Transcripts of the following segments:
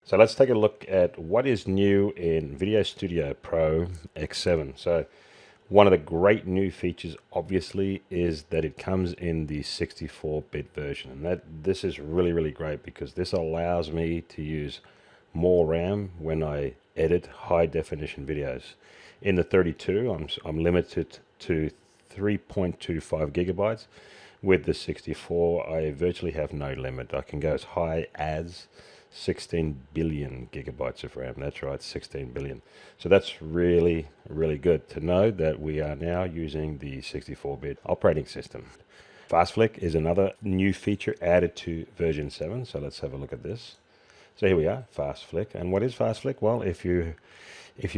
So let's take a look at what is new in Video Studio Pro X7. So one of the great new features obviously is that it comes in the 64-bit version, and this is really great because this allows me to use more RAM when I edit high definition videos. In the 32, I'm limited to 3.25 gigabytes. With the 64, I virtually have no limit. I can go as high as 16 billion gigabytes of RAM. That's right, 16 billion. So that's really good to know that we are now using the 64-bit operating system. Fast Flick is another new feature added to version 7. So let's have a look at this. So here we are, Fast Flick. And what is Fast Flick? Well, if you're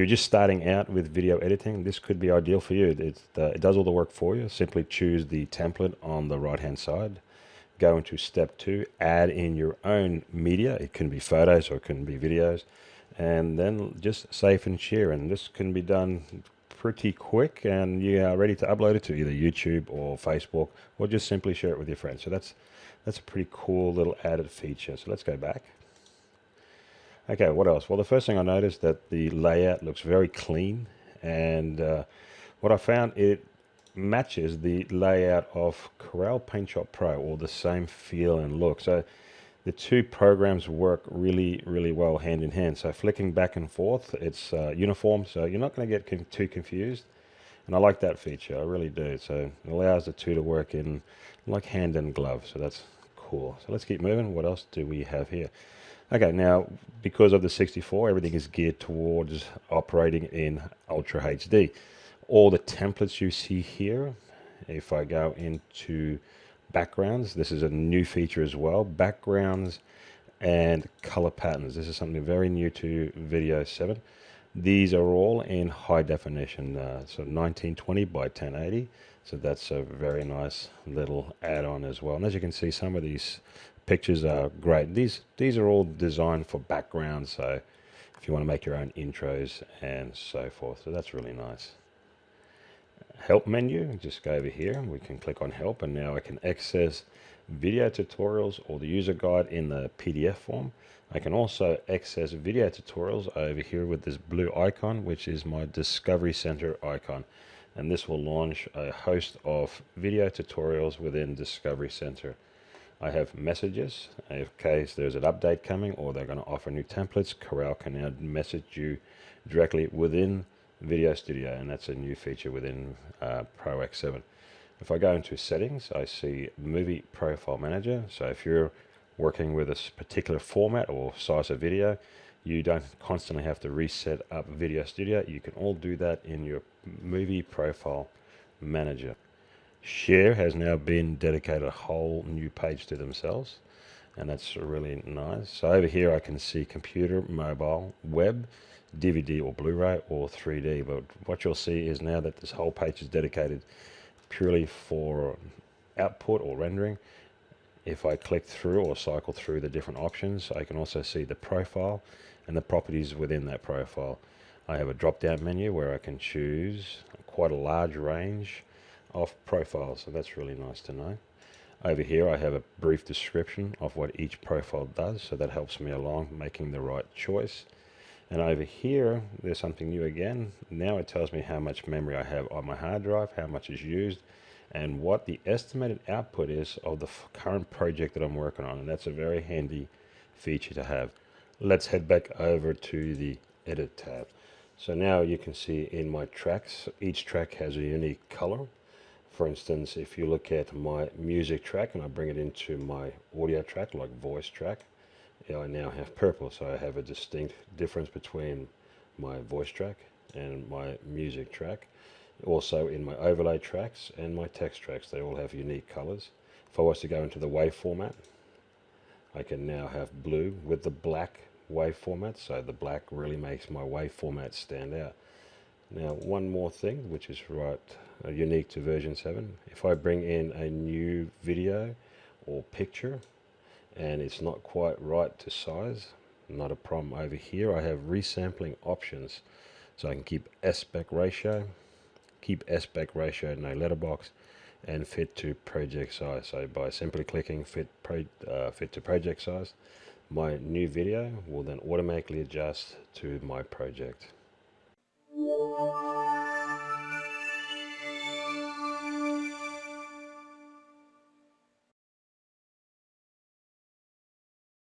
just starting out with video editing, this could be ideal for you. It does all the work for you. Simply choose the template on the right-hand side. Go into step 2, add in your own media. It can be photos or it can be videos. And then just save and share. And this can be done pretty quick, and you are ready to upload it to either YouTube or Facebook, or just simply share it with your friends. So that's a pretty cool little added feature. So let's go back. Okay, what else? Well, the first thing I noticed that the layout looks very clean, and what I found, it matches the layout of Corel PaintShop Pro, or the same feel and look. So the two programs work really well hand in hand. So flicking back and forth, it's uniform, so you're not going to get too confused. And I like that feature, I really do. So it allows the two to work in like hand and glove, so that's cool. So let's keep moving. What else do we have here? Okay, now because of the 64, everything is geared towards operating in Ultra HD. All the templates you see here, if I go into backgrounds, this is a new feature as well. Backgrounds and color patterns. This is something very new to Video 7. These are all in high definition, so 1920 by 1080. So that's a very nice little add-on as well. And as you can see, some of these pictures are great. These are all designed for backgrounds, so if you want to make your own intros and so forth. So that's really nice. Help menu, just go over here. We can click on help, and now I can access video tutorials or the user guide in the PDF form. I can also access video tutorials over here with this blue icon, which is my Discovery Center icon. And this will launch a host of video tutorials within Discovery Center. I have messages in case there's an update coming or they're going to offer new templates. Corel can now message you directly within Video Studio, and that's a new feature within Pro X7. If I go into settings, I see Movie Profile Manager. So if you're working with a particular format or size of video, you don't constantly have to reset up Video Studio. You can all do that in your Movie Profile Manager. Share has now been dedicated a whole new page to themselves, and that's really nice. So over here I can see computer, mobile, web, DVD or Blu-ray, or 3D. But what you'll see is now that this whole page is dedicated purely for output or rendering. If I click through or cycle through the different options, I can also see the profile and the properties within that profile. I have a drop-down menu where I can choose quite a large range of profiles, so that's really nice to know. Over here I have a brief description of what each profile does, so that helps me along making the right choice. And over here there's something new again. Now it tells me how much memory I have on my hard drive, how much is used, and what the estimated output is of the current project that I'm working on. And that's a very handy feature to have. Let's head back over to the edit tab. So now you can see in my tracks, each track has a unique color. For instance, if you look at my music track and I bring it into my audio track, like voice track, I now have purple. So I have a distinct difference between my voice track and my music track. Also in my overlay tracks and my text tracks, they all have unique colors. If I was to go into the wave format, I can now have blue with the black wave format, so the black really makes my wave format stand out. Now one more thing which is unique to version 7, if I bring in a new video or picture and it's not quite right to size, not a problem. Over here I have resampling options, so I can keep aspect ratio no letterbox, and fit to project size. So by simply clicking fit to project size, my new video will then automatically adjust to my project.